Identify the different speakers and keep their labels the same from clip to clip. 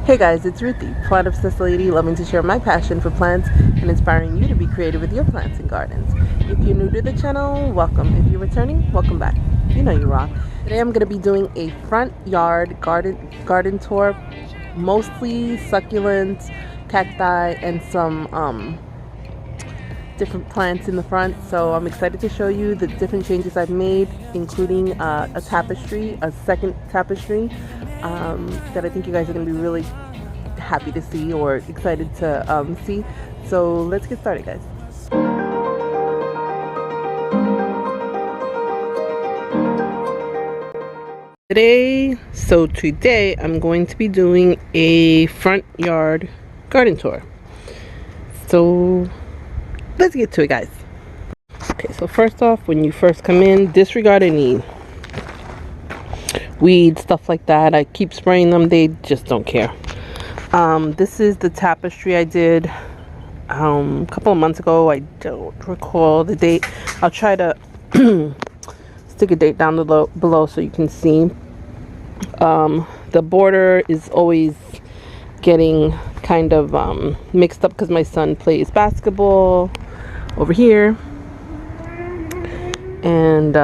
Speaker 1: Hey guys, it's Ruthie, plant obsessed lady, loving to share my passion for plants and inspiring you to be creative with your plants and gardens. If you're new to the channel, welcome. If you're returning, welcome back. You know you rock. Today I'm going to be doing a front yard garden tour, mostly succulents, cacti, and some different plants in the front. So I'm excited to show you the different changes I've made, including a tapestry, a second tapestry that I think you guys are going to be really happy to see or excited to see. So let's get started, guys. Today I'm going to be doing a front yard garden tour. So let's get to it, guys. Okay, so first off, when you first come in, disregard any weeds, stuff like that. I keep spraying them, they just don't care. This is the tapestry I did a couple of months ago. I don't recall the date. I'll try to stick a date down below so you can see. The border is always getting kind of mixed up because my son plays basketball over here, and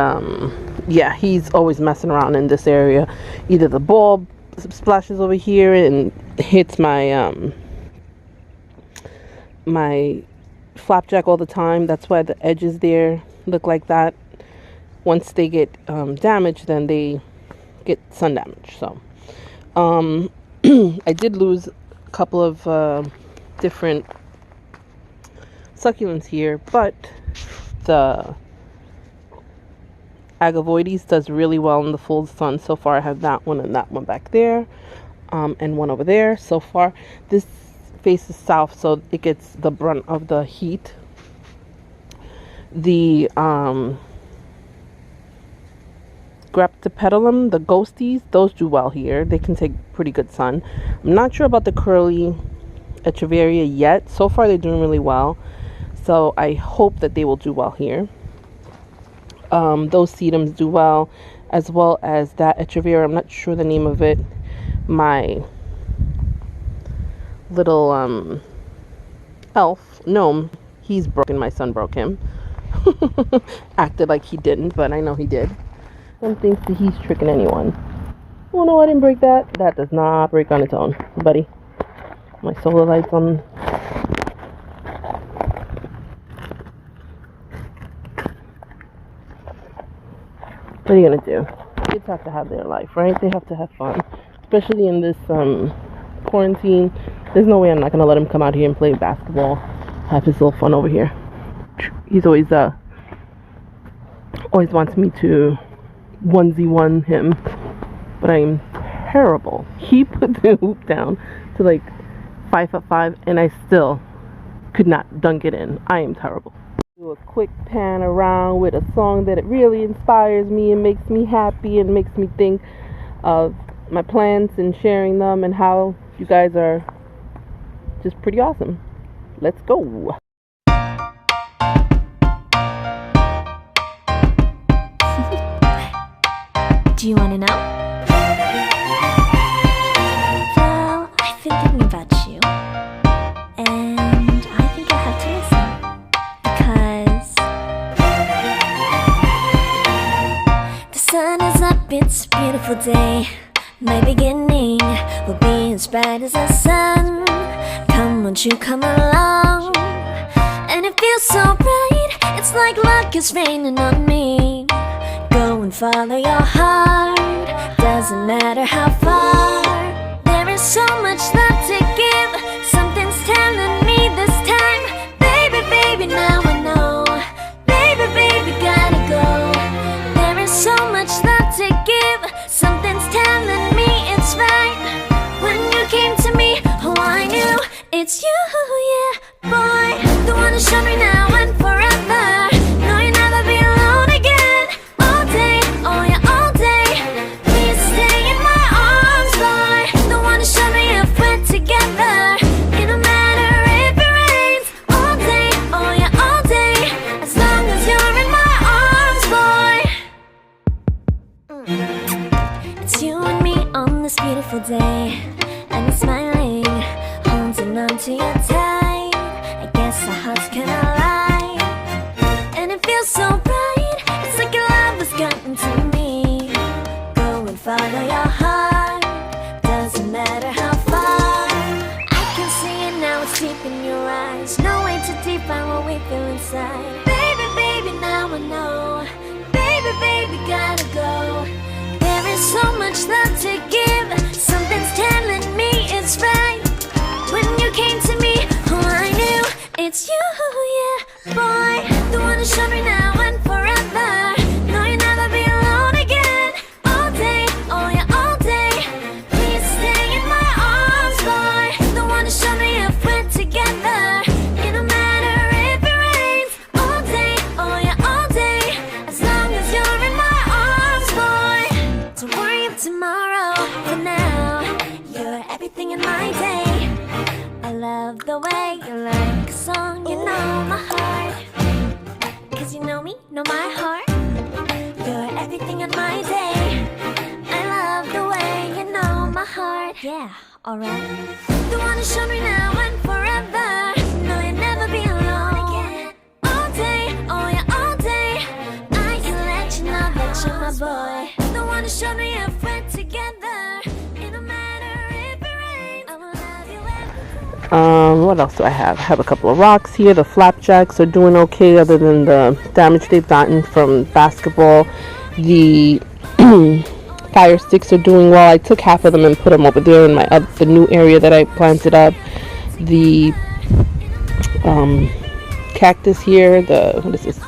Speaker 1: yeah, he's always messing around in this area. Either the ball splashes over here and hits my my flapjack all the time. That's why the edges there look like that. Once they get damaged, then they get sun damage. So I did lose a couple of different succulents here, but the agavoides does really well in the full sun. So far I have that one and that one back there, and one over there. So far this faces south, so it gets the brunt of the heat. The graptopetalum, the ghosties, those do well here. They can take pretty good sun. I'm not sure about the curly echeveria yet. So far they're doing really well, so I hope that they will do well here. Those sedums do well, as well as that echeveria. I'm not sure the name of it. My little elf gnome, he's broken. My son broke him. Acted like he didn't, but I know he did. Son thinks that he's tricking anyone. Oh no, I didn't break that. That does not break on its own, buddy. My solar lights on. What are you gonna do? Kids have to have their life, right? They have to have fun, especially in this quarantine. There's no way I'm not gonna let him come out here and play basketball, have his little fun over here. He's always wants me to 1v1 him, but I am terrible. He put the hoop down to like 5'5", and I still could not dunk it in. I am terrible. Do a quick pan around with a song that it really inspires me and makes me happy and makes me think of my plants and sharing them and how you guys are just pretty awesome. Let's go.
Speaker 2: Do you want to know? Well, I've been thinking about you, and I think I have to listen, because the sun is up, it's a beautiful day. My beginning will be as bright as the sun. Come, won't you come along? And it feels so bright, it's like luck is raining on me. Go and follow your heart, doesn't matter how far. There is so much love to give, something's telling me this time. Baby, baby, now I know. Baby, baby, gotta go. There is so much love to give, something's telling me it's right. When you came to me, oh I knew it's you, yeah, boy. The one who showed me now and forever. No, you'll never be alone again. All day, oh yeah, all day. Please stay in my arms, boy. The one who showed me if we're together. It don't matter if it rains. All day, oh yeah, all day. As long as you're in my arms, boy. It's you and me on this beautiful day. and you're smiling, holding on to your tight. I guess our hearts can align, and it feels so bright. It's like your love has gotten to me. Go and follow your heart, doesn't matter how far. I can see it now, it's deep in your eyes. No way to define what we feel inside. Baby, baby, now I know. Baby, baby, gotta go. There is so much love to give. Something's telling me it's right. When you came to me, oh, I knew it's you, yeah, boy. The one who showed me now and forever. No, you'll never be alone again. All day, oh yeah, all day. Please stay in my arms, boy. The one who showed me if we're together. It don't matter if it rains. All day, oh yeah, all day. As long as you're in my arms, boy. Don't worry of tomorrow. For now, you're everything in my day. I love the way you like a song. You know my heart, 'cause you know me, know my heart. You're everything in my day. I love the way you know my heart. Yeah, alright. The one who showed me now and forever. No, you'll never be alone again. All day, oh yeah, all day. I can let you know that you're my boy. The one who showed me if we're together. It don't matter if it rains. I will love you every.
Speaker 1: What else do I have? I have a couple of rocks here. The flapjacks are doing okay, other than the damage they've gotten from basketball. The fire sticks are doing well. I took half of them and put them over there in my the new area that I planted up. The cactus here, what is this?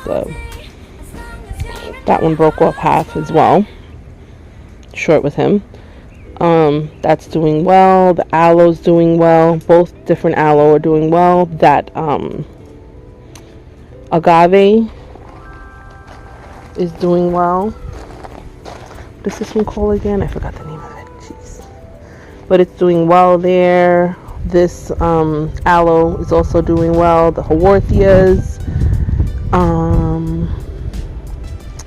Speaker 1: That one broke off half as well. Short with him. That's doing well. The aloe's doing well. Both different aloe are doing well. That agave is doing well. What is this one called again? I forgot the name of it. Jeez. But it's doing well there. This aloe is also doing well. The haworthias,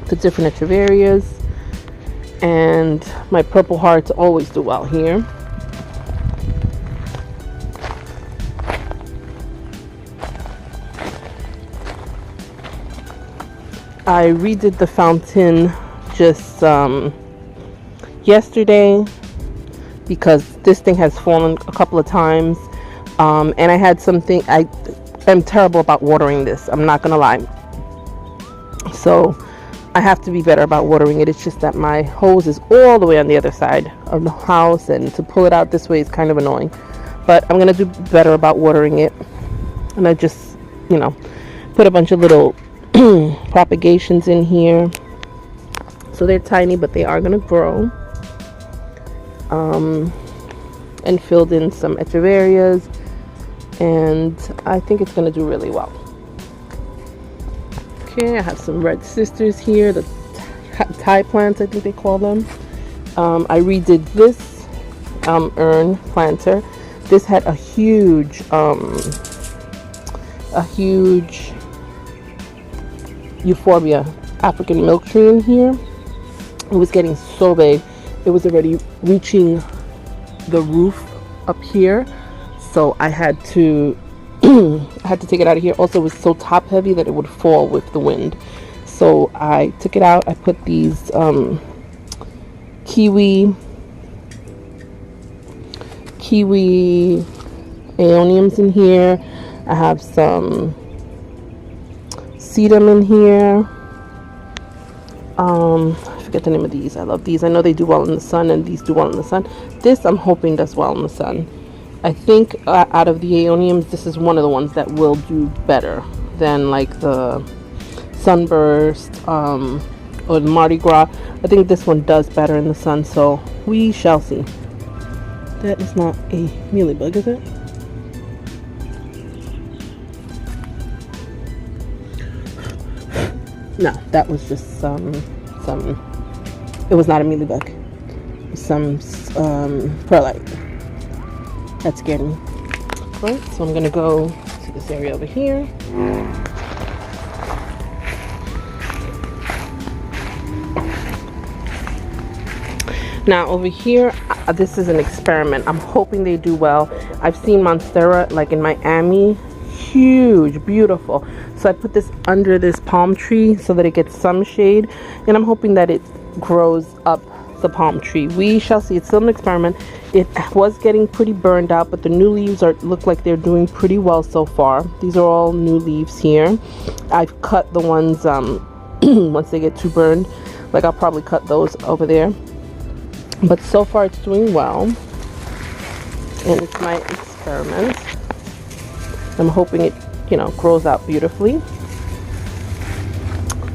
Speaker 1: the different etreverias, and my purple hearts always do well here. I redid the fountain just yesterday because this thing has fallen a couple of times, and I had something. I am terrible about watering this, I'm not gonna lie, so I have to be better about watering it. It's just that my hose is all the way on the other side of the house, and to pull it out this way is kind of annoying, but I'm gonna do better about watering it. And I just, you know, put a bunch of little propagations in here, so they're tiny, but they are gonna grow. And filled in some etreverias, and I think it's gonna do really well. Okay, I have some red sisters here, the Thai plants, I think they call them. I redid this urn planter. This had a huge euphorbia African milk tree in here. It was getting so big, it was already reaching the roof up here, so I had to take it out of here. Also, it was so top heavy that it would fall with the wind, so I took it out. I put these kiwi aeoniums in here. I have some sedum in here. I forget the name of these. I love these. I know they do well in the sun, and these do well in the sun. This I'm hoping does well in the sun. I think out of the aeoniums, this is one of the ones that will do better than like the sunburst or the Mardi Gras. I think this one does better in the sun, so we shall see. That is not a mealybug, is it? No, that was just some. It was not a mealybug. Some perlite. That scared me. Right, so I'm gonna go to this area over here. Now over here, This is an experiment. I'm hoping they do well. I've seen Monstera like in Miami. Huge, beautiful. So I put this under this palm tree so that it gets some shade, and I'm hoping that it grows up the palm tree. We shall see. It's still an experiment. It was getting pretty burned out, but the new leaves look like they're doing pretty well so far. These are all new leaves here. I've cut the ones once they get too burned, like I'll probably cut those over there. But so far it's doing well, and it's my experiment. I'm hoping it, you know, grows out beautifully.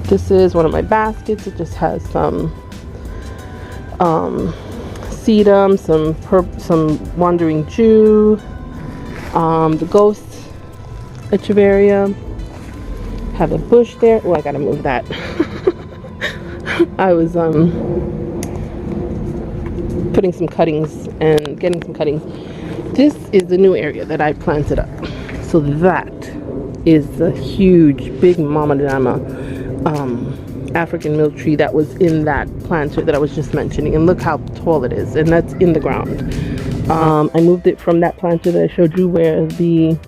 Speaker 1: This is one of my baskets. It just has some sedum, some wandering Jew, the ghost echeveria. Have a bush there. Oh, I gotta move that. I was putting some cuttings and getting some cuttings. This is the new area that I planted up. So that is the huge, big Mama Dama African milk tree that was in that planter that I was just mentioning. And look how tall it is. And that's in the ground. I moved it from that planter that I showed you where the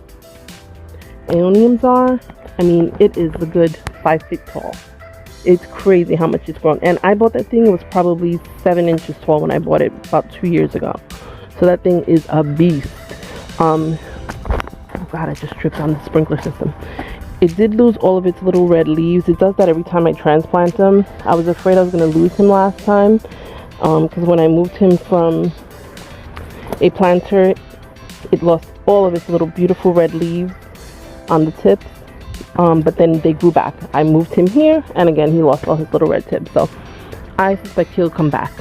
Speaker 1: aeoniums are. I mean, it is a good 5 feet tall. It's crazy how much it's grown. And I bought that thing. It was probably 7 inches tall when I bought it about 2 years ago. So that thing is a beast. Oh God, I just tripped on the sprinkler system. It did lose all of its little red leaves. It does that every time I transplant them. I was afraid I was going to lose him last time. Because when I moved him from a planter, it lost all of its little beautiful red leaves on the tips. But then they grew back. I moved him here, and again he lost all his little red tips. So I suspect he'll come back.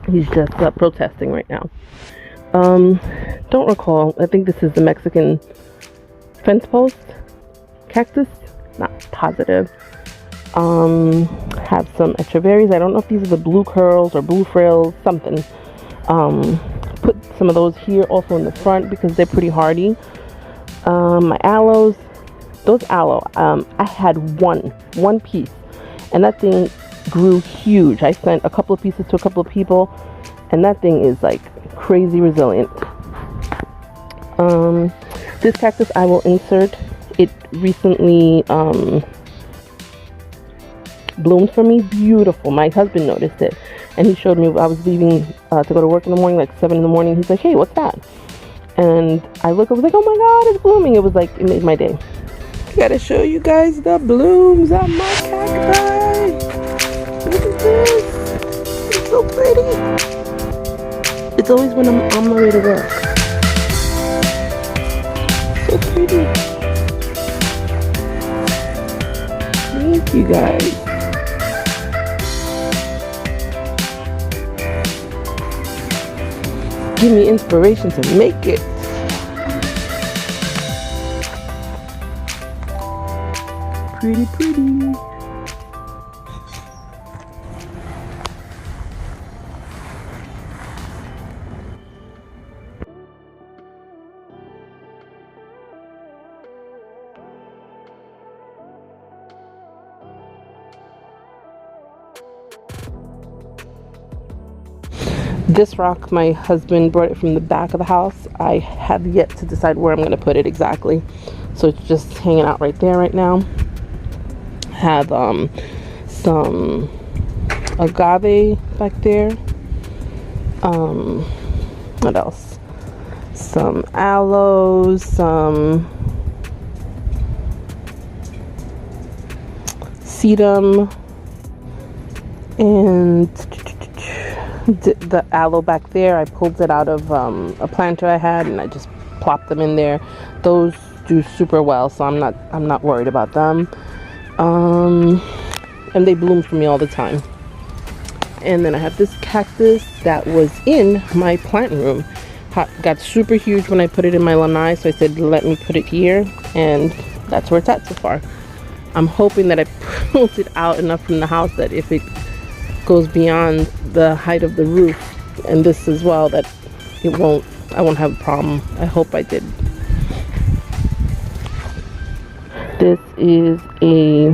Speaker 1: He's just protesting right now. Don't recall. I think this is the Mexican fence post cactus. Not positive. Have some echeveries. I don't know if these are the blue curls or blue frails, something. Put some of those here also in the front because they're pretty hardy. My aloes. Those aloe, I had one piece, and that thing grew huge. I sent a couple of pieces to a couple of people, and that thing is like crazy resilient. This cactus I will insert. It recently bloomed for me. Beautiful. My husband noticed it, and he showed me. I was leaving to go to work in the morning, like 7 in the morning. He's like, "Hey, what's that?" And I look. I was like, "Oh my God, it's blooming!" It was like, it made my day. Gotta show you guys the blooms on my cacti. Look at this. It's so pretty. It's always when I'm on my way to work. So pretty. Thank you guys. Give me inspiration to make it. Pretty, pretty. This rock, my husband brought it from the back of the house. I have yet to decide where I'm going to put it exactly. So it's just hanging out right there right now. Have some agave back there. What else? Some aloes, some sedum, and the aloe back there. I pulled it out of a planter I had, and I just plopped them in there. Those do super well, so I'm not worried about them. And they bloom for me all the time. And then I have this cactus that was in my plant room. Got super huge when I put it in my lanai, so I said let me put it here, and that's where it's at so far. I'm hoping that I pulled it out enough from the house that if it goes beyond the height of the roof, and this as well, that I won't have a problem. I hope I did. This is a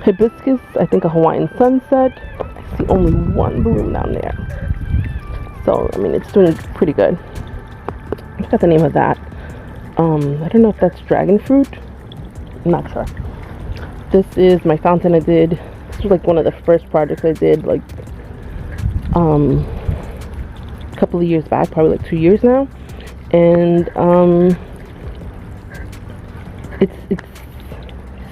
Speaker 1: hibiscus, I think a Hawaiian sunset. I see only one bloom down there. So, I mean, it's doing pretty good. I forgot the name of that. I don't know if that's dragon fruit. I'm not sure. This is my fountain I did. This was like one of the first projects I did, like a couple of years back, probably like 2 years now. And it's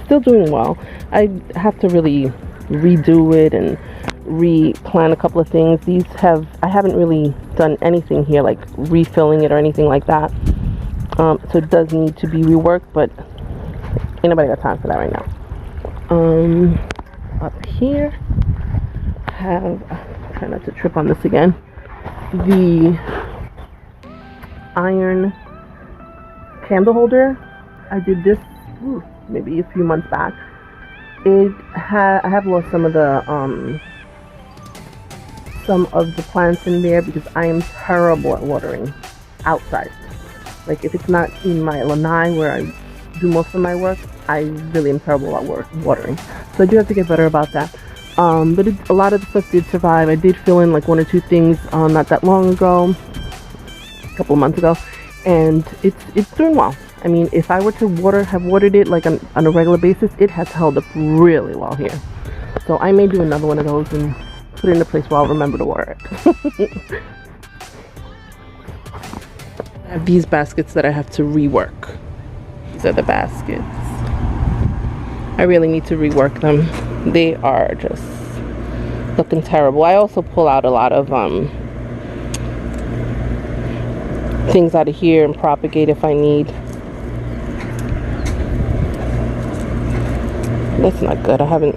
Speaker 1: still doing well. I have to really redo it and replan a couple of things. I haven't really done anything here, like refilling it or anything like that. So it does need to be reworked, but ain't nobody got time for that right now. Up here have, try not to trip on this again, the iron candle holder. I did this maybe a few months back. I have lost some of the plants in there because I am terrible at watering outside. Like if it's not in my lanai where I do most of my work, I really am terrible at watering. So I do have to get better about that. But a lot of the stuff did survive. I did fill in like 1 or 2 things not that long ago, a couple of months ago, and it's doing well. I mean, if I were to have watered it like on a regular basis, it has held up really well here. So I may do another one of those and put it in a place where I'll remember to water it. I have these baskets that I have to rework. These are the baskets. I really need to rework them. They are just looking terrible. I also pull out a lot of things out of here and propagate if I need. That's not good. I haven't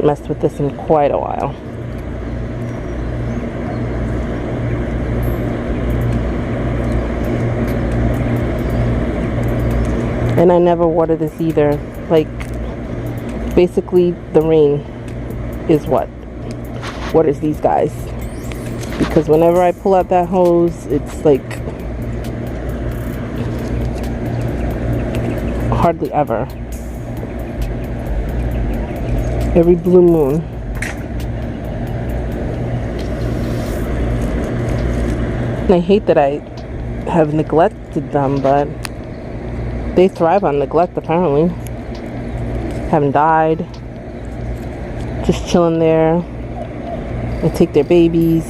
Speaker 1: messed with this in quite a while. And I never water this either. Like, basically the rain is what waters these guys. Because whenever I pull out that hose, it's like hardly ever. Every blue moon. And I hate that I have neglected them, but they thrive on neglect apparently. Haven't died. Just chilling there. I take their babies.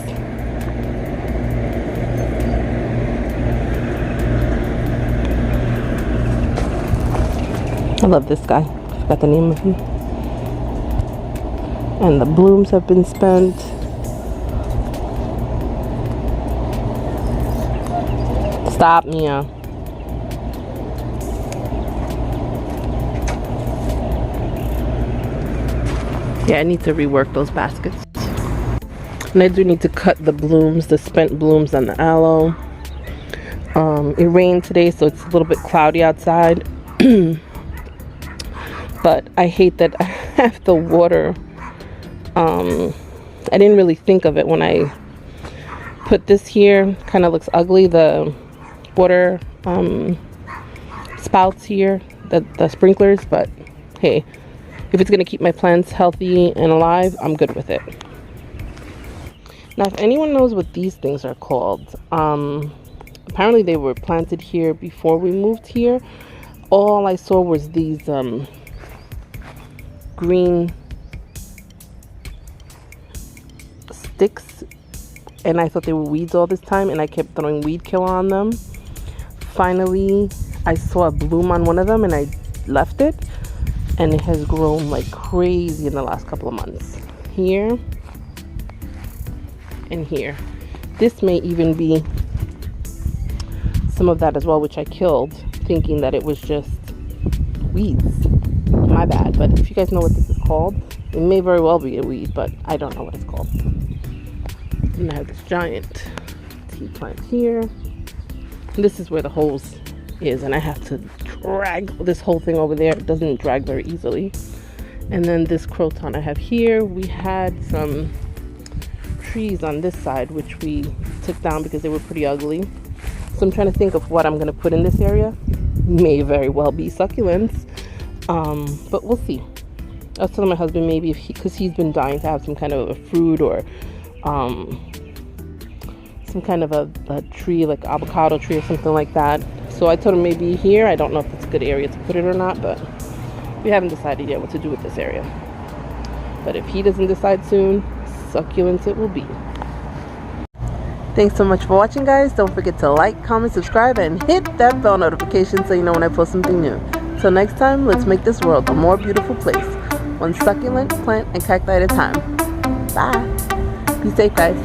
Speaker 1: I love this guy. I forgot the name of him. And the blooms have been spent. Stop, Mia. Yeah, I need to rework those baskets. And I do need to cut the blooms, the spent blooms on the aloe. It rained today, so it's a little bit cloudy outside. But I hate that I have to water. I didn't really think of it when I put this here. Kind of looks ugly. The water spouts here, the sprinklers, but hey, if it's going to keep my plants healthy and alive, I'm good with it. Now, if anyone knows what these things are called, apparently they were planted here before we moved here. All I saw was these green sticks, and I thought they were weeds all this time, and I kept throwing weed killer on them. Finally, I saw a bloom on one of them, and I left it, and it has grown like crazy in the last couple of months. Here and here. This may even be some of that as well, which I killed, thinking that it was just weeds. My bad. But if you guys know what this is called, it may very well be a weed, but I don't know what it's called. And I have this giant tea plant here. This is where the hose is, and I have to drag this whole thing over there. It doesn't drag very easily. And then this croton I have here. We had some trees on this side which we took down because they were pretty ugly. So I'm trying to think of what I'm going to put in this area. May very well be succulents, but we'll see. I was telling my husband maybe if because he's been dying to have some kind of a fruit or some kind of a tree, like avocado tree or something like that. So I told him maybe here. I don't know if it's a good area to put it or not, but we haven't decided yet what to do with this area. But if he doesn't decide soon, succulents it will be. Thanks so much for watching, guys. Don't forget to like, comment, subscribe, and hit that bell notification so you know when I post something new. Till next time, let's make this world a more beautiful place, one succulent, plant, and cacti at a time. Bye. Be safe, guys.